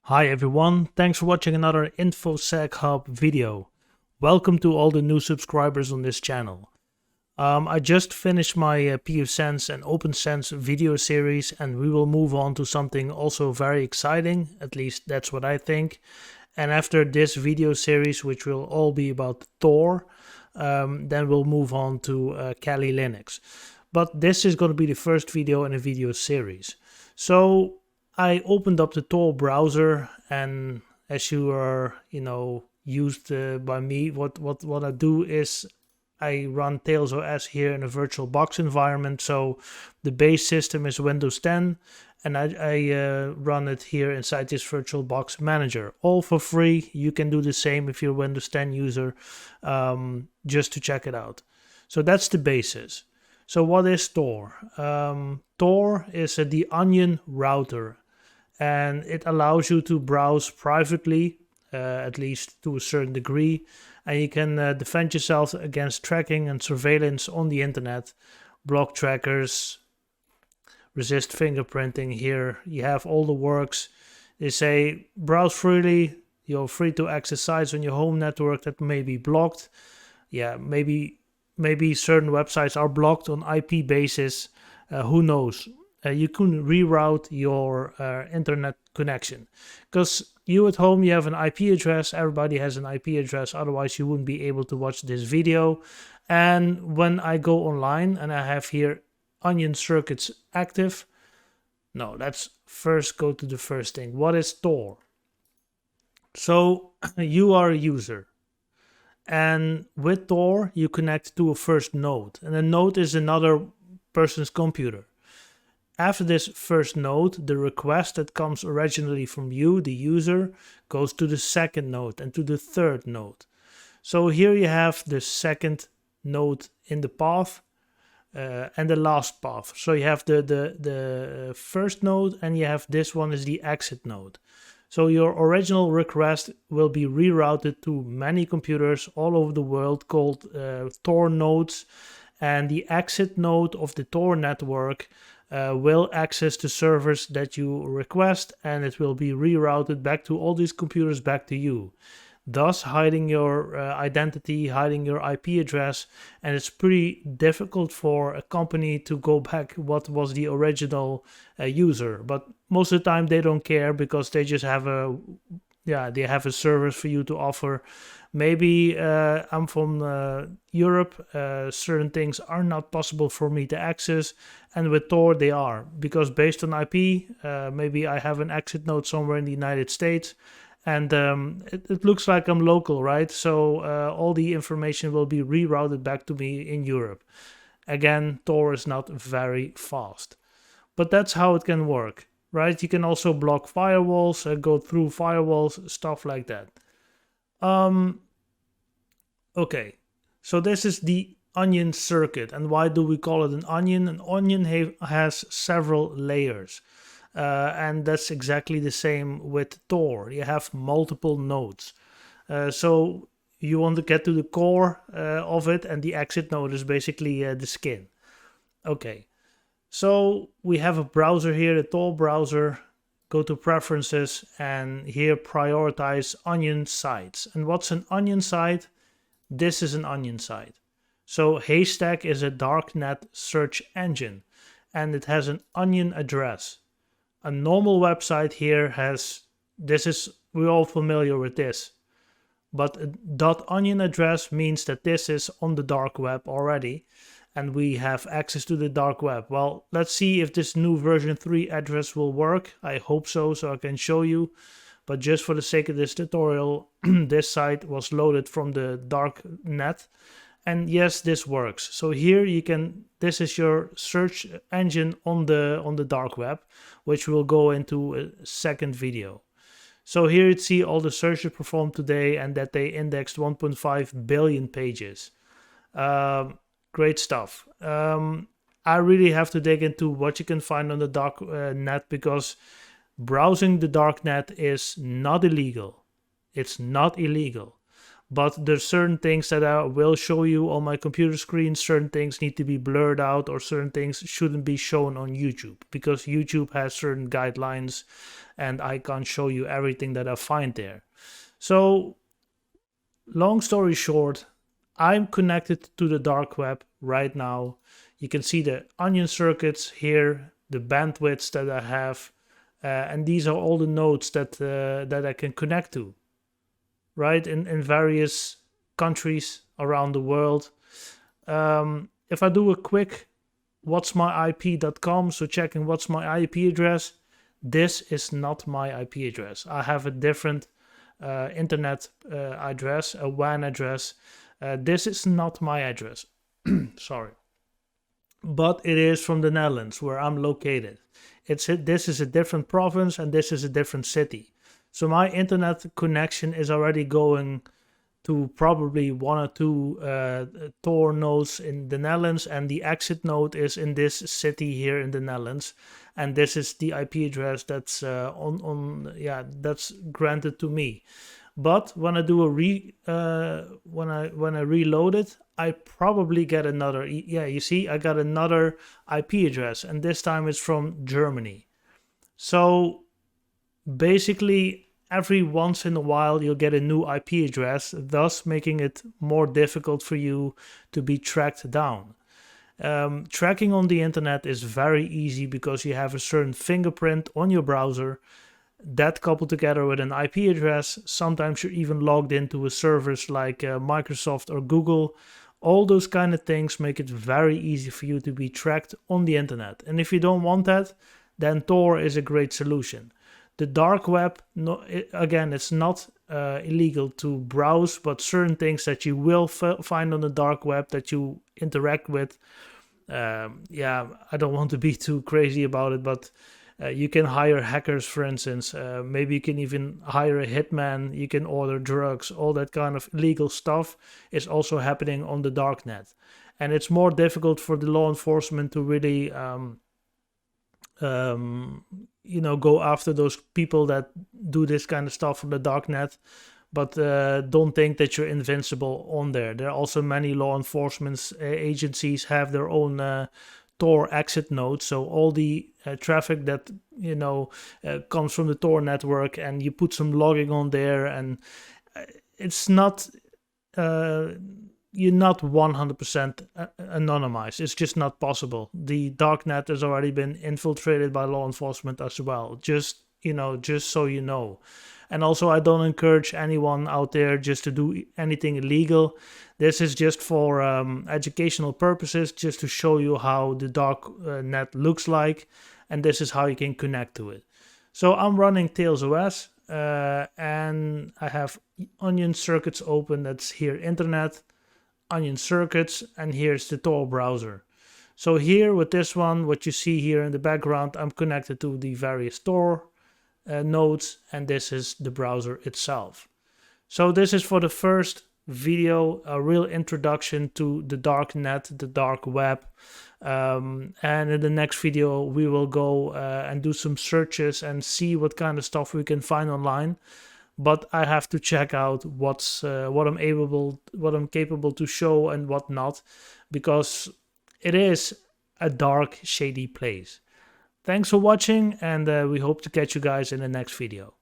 Hi everyone, thanks for watching another InfoSec Hub video. Welcome to all the new subscribers on this channel. I just finished my PuSense and OpenSense video series, and we will move on to something also very exciting, at least that's what I think. And after this video series, which will all be about Tor, then we'll move on to Kali Linux. But this is going to be the first video in a video series. So I opened up the Tor browser, and as you are, used by me, what I do is I run TailsOS here in a VirtualBox environment. So the base system is Windows 10, and I run it here inside this VirtualBox manager, all for free. You can do the same if you're a Windows 10 user, just to check it out. So that's the basis. So what is Tor? Tor is the Onion router, and it allows you to browse privately, at least to a certain degree, and you can defend yourself against tracking and surveillance on the internet, block trackers, resist fingerprinting. Here you have all the works. They say browse freely, you're free to access sites on your home network that may be blocked. Yeah, maybe certain websites are blocked on IP basis, who knows. You can reroute your internet connection, because you at home, you have an IP address. Everybody has an IP address, otherwise you wouldn't be able to watch this video. And when I go online and I have here onion circuits active, no, let's first go to the first thing. What is Tor? So you are a user, and with Tor you connect to a first node, and a node is another person's computer. After this first node, the request that comes originally from you, the user, goes to the second node and to the third node. So here you have the second node in the path and the last path. So you have the first node, and you have this one is the exit node. So your original request will be rerouted to many computers all over the world called Tor nodes, and the exit node of the Tor network will access the servers that you request, and it will be rerouted back to all these computers, back to you, thus hiding your identity, hiding your IP address. And it's pretty difficult for a company to go back what was the original user, but most of the time they don't care, because they just have they have a service for you to offer. Maybe I'm from Europe, certain things are not possible for me to access, and with Tor they are, because based on IP, maybe I have an exit node somewhere in the United States, and it looks like I'm local, right? So all the information will be rerouted back to me in Europe. Again, Tor is not very fast, but that's how it can work, right? You can also block firewalls, go through firewalls, stuff like that. Okay, so this is the onion circuit. And why do we call it an onion? An onion has several layers, and that's exactly the same with Tor. You have multiple nodes, so you want to get to the core of it, and the exit node is basically the skin. Okay, so we have a browser here, the Tor browser. Go to preferences, and here prioritize onion sites. And what's an onion site? This is an onion site. So Haystack is a DarkNet search engine, and it has an onion address. A normal website here has, we're all familiar with this, but a .onion address means that this is on the dark web already, and we have access to the dark web. Well, let's see if this new version 3 address will work. I hope so I can show you. But just for the sake of this tutorial, this site was loaded from the DarkNet. And yes, this works. So here you can, this is your search engine on the dark web, which we'll go into a second video. So here you see all the searches performed today, and that they indexed 1.5 billion pages. Great stuff. I really have to dig into what you can find on the dark net, because browsing the dark net is not illegal. It's not illegal. but there's certain things that I will show you on my computer screen. Certain things need to be blurred out, or certain things shouldn't be shown on YouTube, because YouTube has certain guidelines and I can't show you everything that I find there. So long story short, I'm connected to the dark web right now. You can see the onion circuits here, the bandwidths that I have, and these are all the nodes that I can connect to, right? In various countries around the world. If I do a quick what's my IP.com, so checking what's my IP address, this is not my IP address. I have a different internet address, a WAN address. This is not my address. Sorry. But it is from the Netherlands, where I'm located. This is a different province and this is a different city. So my internet connection is already going to probably one or two Tor nodes in the Netherlands, and the exit node is in this city here in the Netherlands, and this is the IP address that's that's granted to me. But when I do when I reload it, I probably get another. You see, I got another IP address, and this time it's from Germany. So basically, every once in a while you'll get a new IP address, thus making it more difficult for you to be tracked down. Tracking on the internet is very easy because you have a certain fingerprint on your browser. That coupled together with an IP address, sometimes you're even logged into a service like Microsoft or Google. All those kind of things make it very easy for you to be tracked on the internet. And if you don't want that, then Tor is a great solution. The dark web, again, it's not illegal to browse, but certain things that you will find on the dark web that you interact with, I don't want to be too crazy about it, but you can hire hackers, for instance. Maybe you can even hire a hitman. You can order drugs. All that kind of illegal stuff is also happening on the darknet. And it's more difficult for the law enforcement to really go after those people that do this kind of stuff on the darknet. But don't think that you're invincible on there. There are also many law enforcement agencies have their own Tor exit nodes. So all the traffic that comes from the Tor network, and you put some logging on there, and it's not you're not 100% anonymized. It's just not possible. The darknet has already been infiltrated by law enforcement as well. Just so you know. And also, I don't encourage anyone out there just to do anything illegal. This is just for educational purposes, just to show you how the dark net looks like, and this is how you can connect to it. So I'm running TailsOS, and I have onion circuits open. That's here, internet, onion circuits, and here's the Tor browser. So here with this one, what you see here in the background, I'm connected to the various Tor nodes, and this is the browser itself. So this is for the first video, a real introduction to the dark net, the dark web, and in the next video we will go and do some searches and see what kind of stuff we can find online. But I have to check out what I'm capable to show and what not, because it is a dark, shady place. Thanks for watching, and we hope to catch you guys in the next video.